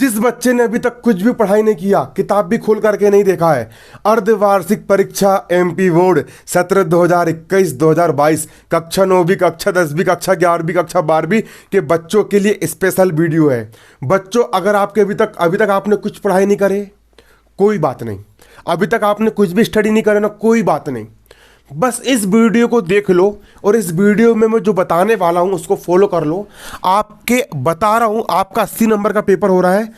जिस बच्चे ने अभी तक कुछ भी पढ़ाई नहीं किया, किताब भी खोल करके नहीं देखा है, अर्धवार्षिक परीक्षा एमपी बोर्ड सत्र 2021-2022 कक्षा 9वीं, कक्षा 10वीं, कक्षा 11वीं, कक्षा 12वीं के बच्चों के लिए स्पेशल वीडियो है। बच्चों, अगर आपके अभी तक आपने कुछ पढ़ाई नहीं करे, कोई बात नहीं। अभी तक आपने कुछ भी स्टडी नहीं करे ना, कोई बात नहीं। बस इस वीडियो को देख लो और इस वीडियो में मैं जो बताने वाला हूं उसको फॉलो कर लो। आपके बता रहा हूं, आपका 80 नंबर का पेपर हो रहा है,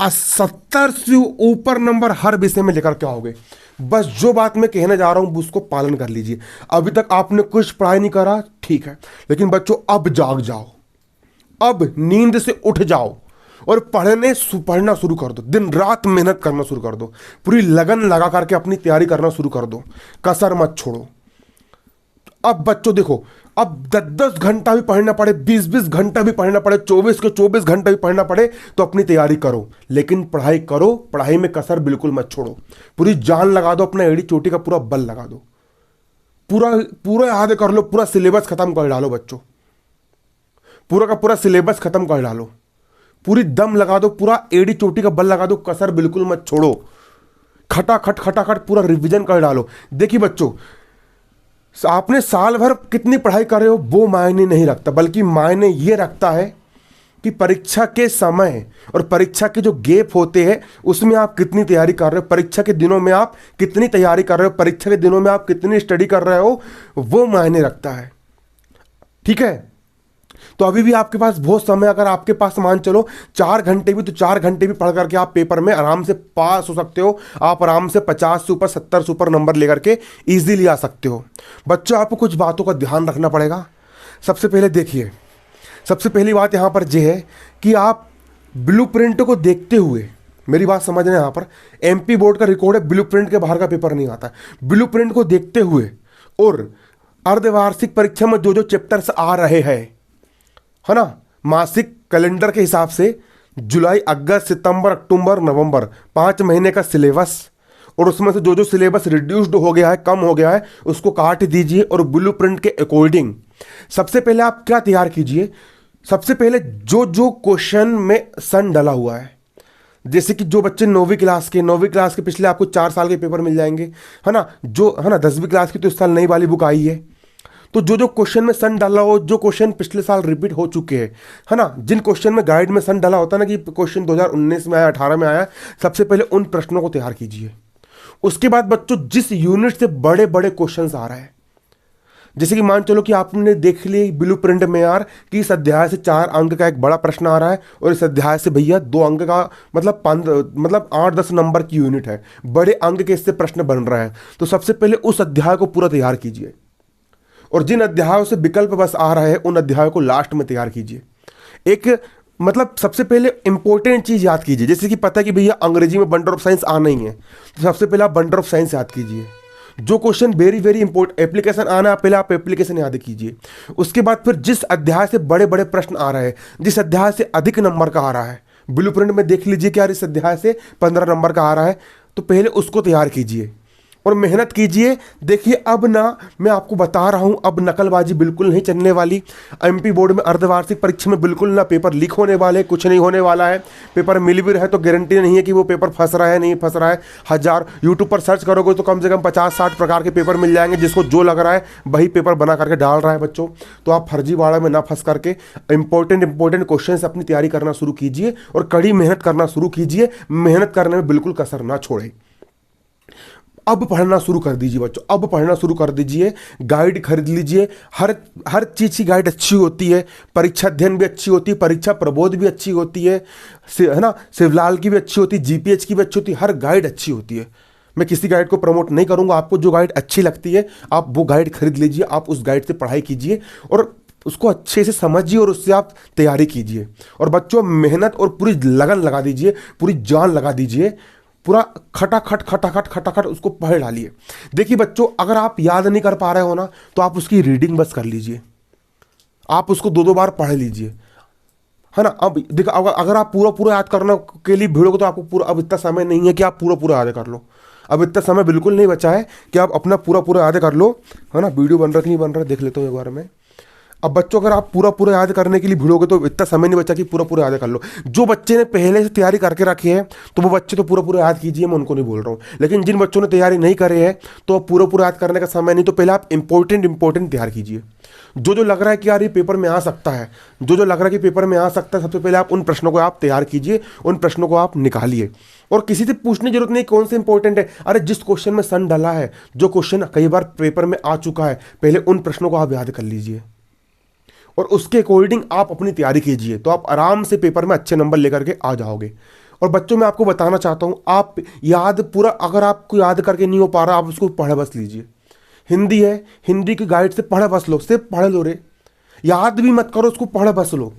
70 से ऊपर नंबर हर विषय में लेकर के आओगे। बस जो बात मैं कहने जा रहा हूं उसको पालन कर लीजिए। अभी तक आपने कुछ पढ़ाई नहीं करा, ठीक है, लेकिन बच्चों अब जाग जाओ, अब नींद से उठ जाओ और पढ़ना शुरू कर दो। दिन रात मेहनत करना शुरू कर दो, पूरी लगन लगा करके अपनी तैयारी करना शुरू कर दो, कसर मत छोड़ो। अब बच्चों देखो, अब 10-10 घंटा भी पढ़ना पड़े, 20-20 घंटा भी पढ़ना पड़े, 24 के 24 घंटा भी पढ़ना पड़े, तो अपनी तैयारी करो, लेकिन पढ़ाई करो। पढ़ाई में कसर बिल्कुल मत छोड़ो, पूरी जान लगा दो, अपना एड़ी चोटी का पूरा बल लगा दो, पूरा याद कर लो, पूरा सिलेबस खत्म कर डालो बच्चों, पूरा का पूरा सिलेबस खत्म कर डालो, पूरी दम लगा दो, पूरा एड़ी चोटी का बल लगा दो, कसर बिल्कुल मत छोड़ो। खटाखट पूरा रिवीजन कर डालो। देखिए बच्चों, आपने साल भर कितनी पढ़ाई कर रहे हो वो मायने नहीं रखता, बल्कि मायने ये रखता है कि परीक्षा के समय और परीक्षा के जो गैप होते हैं उसमें आप कितनी तैयारी कर रहे हो, परीक्षा के दिनों में आप कितनी तैयारी कर रहे हो, परीक्षा के दिनों में आप कितनी स्टडी कर रहे हो, वो मायने रखता है। ठीक है, तो अभी भी आपके पास बहुत समय, अगर आपके पास मान चलो 4 घंटे भी, तो 4 घंटे भी पढ़ करके आप पेपर में आराम से पास हो सकते हो। आप आराम से 50 से ऊपर, 70 से ऊपर नंबर लेकर के इजीली आ सकते हो। बच्चों, आपको कुछ बातों का ध्यान रखना पड़ेगा। सबसे पहले देखिए, सबसे पहली बात यहाँ पर यह है कि आप ब्लूप्रिंट को देखते हुए, मेरी बात समझना, यहाँ पर एमपी बोर्ड का रिकॉर्ड है, ब्लूप्रिंट के बाहर का पेपर नहीं आता। ब्लूप्रिंट को देखते हुए और अर्धवार्षिक परीक्षा में जो चैप्टर्स आ रहे हैं, है ना, मासिक कैलेंडर के हिसाब से जुलाई, अगस्त, सितंबर, अक्टूबर, नवंबर 5 महीने का सिलेबस, और उसमें से जो सिलेबस रिड्यूस्ड हो गया है, कम हो गया है, उसको काट दीजिए और ब्लूप्रिंट के अकॉर्डिंग सबसे पहले आप क्या तैयार कीजिए। सबसे पहले जो क्वेश्चन में सन डला हुआ है, जैसे कि जो बच्चे 9वीं क्लास के पिछले आपको 4 साल के पेपर मिल जाएंगे, है ना, 10वीं क्लास की तो इस साल नई वाली बुक आई है, तो जो क्वेश्चन में सन डाला हो, जो क्वेश्चन पिछले साल रिपीट हो चुके हैं, है ना, जिन क्वेश्चन में गाइड में सन डाला होता है ना कि क्वेश्चन 2019 में आया, 18 में आया, सबसे पहले उन प्रश्नों को तैयार कीजिए। उसके बाद बच्चों, जिस यूनिट से बड़े बड़े क्वेश्चन आ रहे हैं, जैसे कि मान चलो कि आपने देख लिया ब्लूप्रिंट में यार कि इस अध्याय से 4 अंक का एक बड़ा प्रश्न आ रहा है और इस अध्याय से भैया 2 अंक का, मतलब 8-10 नंबर की यूनिट है, बड़े अंक के इससे प्रश्न बन रहा है, तो सबसे पहले उस अध्याय को पूरा तैयार कीजिए और जिन अध्यायों से विकल्प बस आ रहा है उन अध्यायों को लास्ट में तैयार कीजिए। एक मतलब सबसे पहले इंपॉर्टेंट चीज याद कीजिए, जैसे कि पता है कि भैया अंग्रेजी में बंडर ऑफ साइंस आना ही है, तो सबसे पहले आप बंडर ऑफ साइंस याद कीजिए। जो क्वेश्चन वेरी इंपॉर्टेंट, एप्लीकेशन आना है, पहले आप एप्लीकेशन याद कीजिए। उसके बाद फिर जिस अध्याय से बड़े बड़े प्रश्न आ रहे हैं, जिस अध्याय से अधिक नंबर का आ रहा है, ब्लूप्रिंट में देख लीजिए कि यार इस अध्याय से 15 नंबर का आ रहा है, तो पहले उसको तैयार कीजिए और मेहनत कीजिए। देखिए, अब ना मैं आपको बता रहा हूं, अब नकलबाजी बिल्कुल नहीं चलने वाली। एमपी बोर्ड में अर्धवार्षिक परीक्षा में बिल्कुल ना पेपर लीक होने वाले, कुछ नहीं होने वाला है। पेपर मिल भी रहे तो गारंटी नहीं है कि वो पेपर फंस रहा है, नहीं फंस रहा है। 1000 यूट्यूब पर सर्च करोगे तो कम से कम 50-60 प्रकार के पेपर मिल जाएंगे, जिसको जो लग रहा है वही पेपर बना करके डाल रहा है बच्चों। तो आप फर्जीवाड़ा में ना फंस करके इंपॉर्टेंट क्वेश्चन से अपनी तैयारी करना शुरू कीजिए और कड़ी मेहनत करना शुरू कीजिए। मेहनत करने में बिल्कुल कसर ना छोड़े। अब पढ़ना शुरू कर दीजिए बच्चों, अब पढ़ना शुरू कर दीजिए। गाइड खरीद लीजिए, हर चीज़ की गाइड अच्छी होती है। परीक्षा अध्ययन भी अच्छी होती है, परीक्षा प्रबोध भी अच्छी होती है ना, शिवलाल की भी अच्छी होती है, जीपीएच की भी अच्छी होती है, हर गाइड अच्छी होती है। मैं किसी गाइड को प्रमोट नहीं करूंगा, आपको जो गाइड अच्छी लगती है आप वो गाइड खरीद लीजिए, आप उस गाइड से पढ़ाई कीजिए और उसको अच्छे से समझिए और उससे आप तैयारी कीजिए। और बच्चों, मेहनत और पूरी लगन लगा दीजिए, पूरी जान लगा दीजिए, पूरा खटाखट उसको पढ़ डालिए। देखिए बच्चों, अगर आप याद नहीं कर पा रहे हो ना, तो आप उसकी रीडिंग बस कर लीजिए, आप उसको 2-2 बार पढ़ लीजिए, है ना। अब देखो, अगर आप पूरा याद करने के लिए भिड़ोगे तो आपको अब इतना समय नहीं है कि आप पूरा याद कर लो। अब इतना समय बिल्कुल नहीं बचा है कि आप अपना पूरा याद कर लो, है ना। वीडियो बन रहा कि नहीं बन रहा देख लेता हूँ एक बार में। अब बच्चों अगर आप पूरा पूरा याद करने के लिए भिड़ोगे तो इतना समय नहीं बचा कि पूरा पूरा याद कर लो। जो बच्चे ने पहले से तैयारी करके रखी है तो वो बच्चे तो पूरा पूरा याद कीजिए, मैं उनको नहीं बोल रहा हूँ। लेकिन जिन बच्चों ने तैयारी नहीं करे है तो पूरा पूरा याद करने का समय नहीं, तो पहले आप इंपॉर्टेंट तैयार कीजिए। जो लग रहा है कि यार ये पेपर में आ सकता है, जो लग रहा है कि पेपर में आ सकता है, सबसे पहले आप उन प्रश्नों को आप तैयार कीजिए, उन प्रश्नों को आप निकालिए। और किसी से पूछने की जरूरत नहीं कौन से इंपॉर्टेंट है, अरे जिस क्वेश्चन में सन डला है, जो क्वेश्चन कई बार पेपर में आ चुका है, पहले उन प्रश्नों को आप याद कर लीजिए और उसके अकॉर्डिंग आप अपनी तैयारी कीजिए, तो आप आराम से पेपर में अच्छे नंबर लेकर के आ जाओगे। और बच्चों मैं आपको बताना चाहता हूं, आप याद पूरा अगर आपको याद करके नहीं हो पा रहा, आप उसको पढ़ बस लीजिए। हिंदी है, हिंदी की गाइड से पढ़ बस लो, सिर्फ पढ़ लो रे, याद भी मत करो, उसको पढ़ बस लो,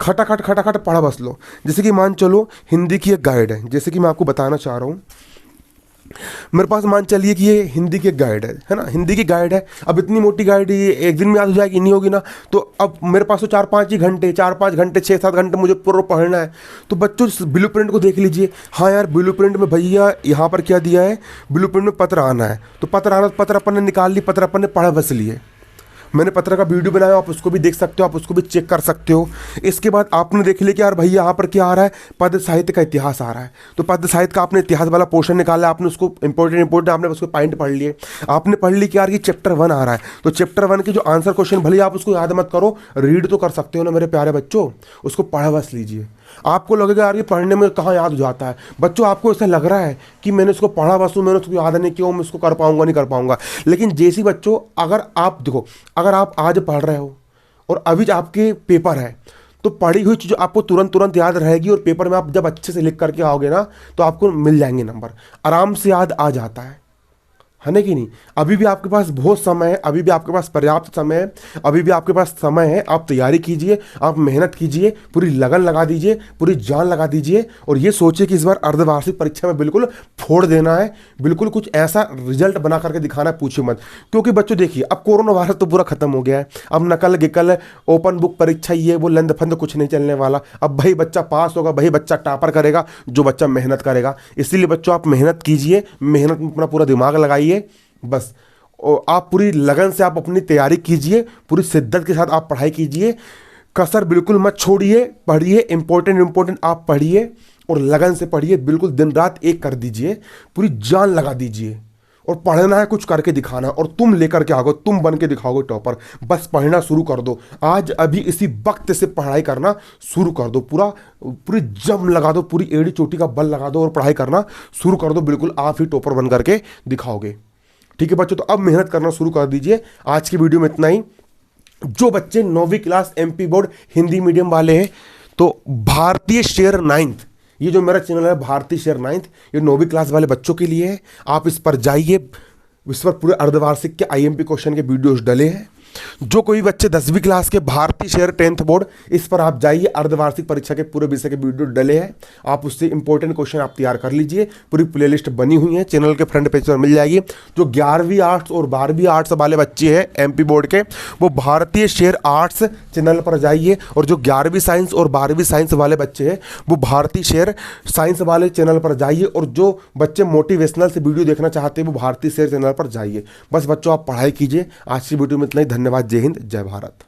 खटाखट पढ़ बस लो। जैसे कि मान चलो हिंदी की एक गाइड है, जैसे कि मैं आपको बताना चाह रहा हूँ, मेरे पास मान चलिए कि ये हिंदी की एक गाइड है ना, हिंदी की गाइड है। अब इतनी मोटी गाइड ये एक दिन में याद हो जाएगी, नहीं होगी ना। तो अब मेरे पास तो 4-5 घंटे 6-7 घंटे मुझे पूरा पढ़ना है। तो बच्चों ब्लू प्रिंट को देख लीजिए, हाँ यार ब्लू प्रिंट में भैया यहाँ पर क्या दिया है, ब्लू प्रिंट में पत्र आना है, तो पत्र आना, पत्र अपन ने निकाल ली, पत्र अपन ने पढ़ बस लिए। मैंने पत्र का वीडियो बनाया, आप उसको भी देख सकते हो, आप उसको भी चेक कर सकते हो। इसके बाद आपने देख लिया कि यार भैया यहाँ पर क्या आ रहा है, पद साहित्य का इतिहास आ रहा है, तो पद साहित्य का आपने इतिहास वाला पोर्शन निकाला, आपने उसको इंपॉर्टेंट आपने उसको पॉइंट पढ़ लिए। आपने पढ़ ली कि यार ये चैप्टर 1 आ रहा है, तो चैप्टर 1 के जो आंसर क्वेश्चन भले आप उसको याद मत करो, रीड तो कर सकते हो ना मेरे प्यारे बच्चों, उसको पढ़ बस लीजिए। आपको लगेगा यार ये पढ़ने में कहाँ याद हो जाता है, बच्चों आपको ऐसा लग रहा है कि मैंने उसको पढ़ा बस हूँ, मैंने उसको याद नहीं किया, मैं उसको कर पाऊंगा नहीं कर पाऊंगा। लेकिन जैसी बच्चों अगर आप देखो, अगर आप आज पढ़ रहे हो और अभी आपके पेपर है, तो पढ़ी हुई चीज़ आपको तुरंत याद रहेगी, और पेपर में आप जब अच्छे से लिख करके आओगे ना तो आपको मिल जाएंगे नंबर, आराम से याद आ जाता है ना कि नहीं। अभी भी आपके पास बहुत समय है, अभी भी आपके पास पर्याप्त समय है, अभी भी आपके पास समय है। आप तैयारी कीजिए, आप मेहनत कीजिए, पूरी लगन लगा दीजिए, पूरी जान लगा दीजिए, और ये सोचिए कि इस बार अर्धवार्षिक परीक्षा में बिल्कुल फोड़ देना है, बिल्कुल कुछ ऐसा रिजल्ट बना करके दिखाना है, पूछिए मत। क्योंकि बच्चों देखिए, अब कोरोना वायरस तो पूरा खत्म हो गया है, अब नकल गिकल ओपन बुक परीक्षा ये वो लंद फंद कुछ नहीं चलने वाला। अब भाई बच्चा पास होगा, भाई बच्चा टॉपर करेगा जो बच्चा मेहनत करेगा। इसीलिए बच्चों आप मेहनत कीजिए, मेहनत में अपना पूरा दिमाग लगाइए बस, और आप पूरी लगन से आप अपनी तैयारी कीजिए, पूरी शिद्दत के साथ आप पढ़ाई कीजिए, कसर बिल्कुल मत छोड़िए, पढ़िए, इंपॉर्टेंट आप पढ़िए और लगन से पढ़िए, बिल्कुल दिन रात एक कर दीजिए, पूरी जान लगा दीजिए। और पढ़ना है, कुछ करके दिखाना, और तुम लेकर के आओगे, तुम बन के दिखाओगे टॉपर। बस पढ़ना शुरू कर दो, आज अभी इसी वक्त से पढ़ाई करना शुरू कर दो, पूरी जम लगा दो, पूरी एड़ी चोटी का बल लगा दो और पढ़ाई करना शुरू कर दो, बिल्कुल आप ही टॉपर बन करके दिखाओगे। ठीक है बच्चों, तो अब मेहनत करना शुरू कर दीजिए। आज की वीडियो में इतना ही। जो बच्चे 9वीं class MP board Hindi medium वाले हैं, तो भारतीय शेर 9th, ये जो मेरा चैनल है भारतीय शेर 9th, ये 9वीं क्लास वाले बच्चों के लिए है। आप इस पर जाइए, इस पर पूरे अर्धवार्षिक के आईएमपी क्वेश्चन के वीडियोस डले हैं। जो कोई बच्चे 10वीं क्लास के भारतीय शेर 10th बोर्ड, इस पर आप जाइए, अर्धवार्षिक परीक्षा के पूरे विषय के वीडियो डले हैं, आप उससे इंपॉर्टेंट क्वेश्चन आप तैयार कर लीजिए। पूरी प्लेलिस्ट बनी हुई है, चैनल के फ्रंट पेज पर मिल जाएगी। जो 11वीं आर्ट्स और 12वीं आर्ट्स वाले बच्चे हैं एमपी बोर्ड के, वो भारतीय शेर आर्ट्स चैनल पर जाइए, और जो 11वीं साइंस और 12वीं साइंस वाले बच्चे हैं वो भारतीय शेर साइंस वाले चैनल पर जाइए, और जो बच्चे मोटिवेशनल से वीडियो देखना चाहते हैं वो भारतीय शेर चैनल पर जाइए। बस बच्चों आप पढ़ाई कीजिए। आज की वीडियो में इतना ही। धन्यवाद। जय हिंद, जय भारत।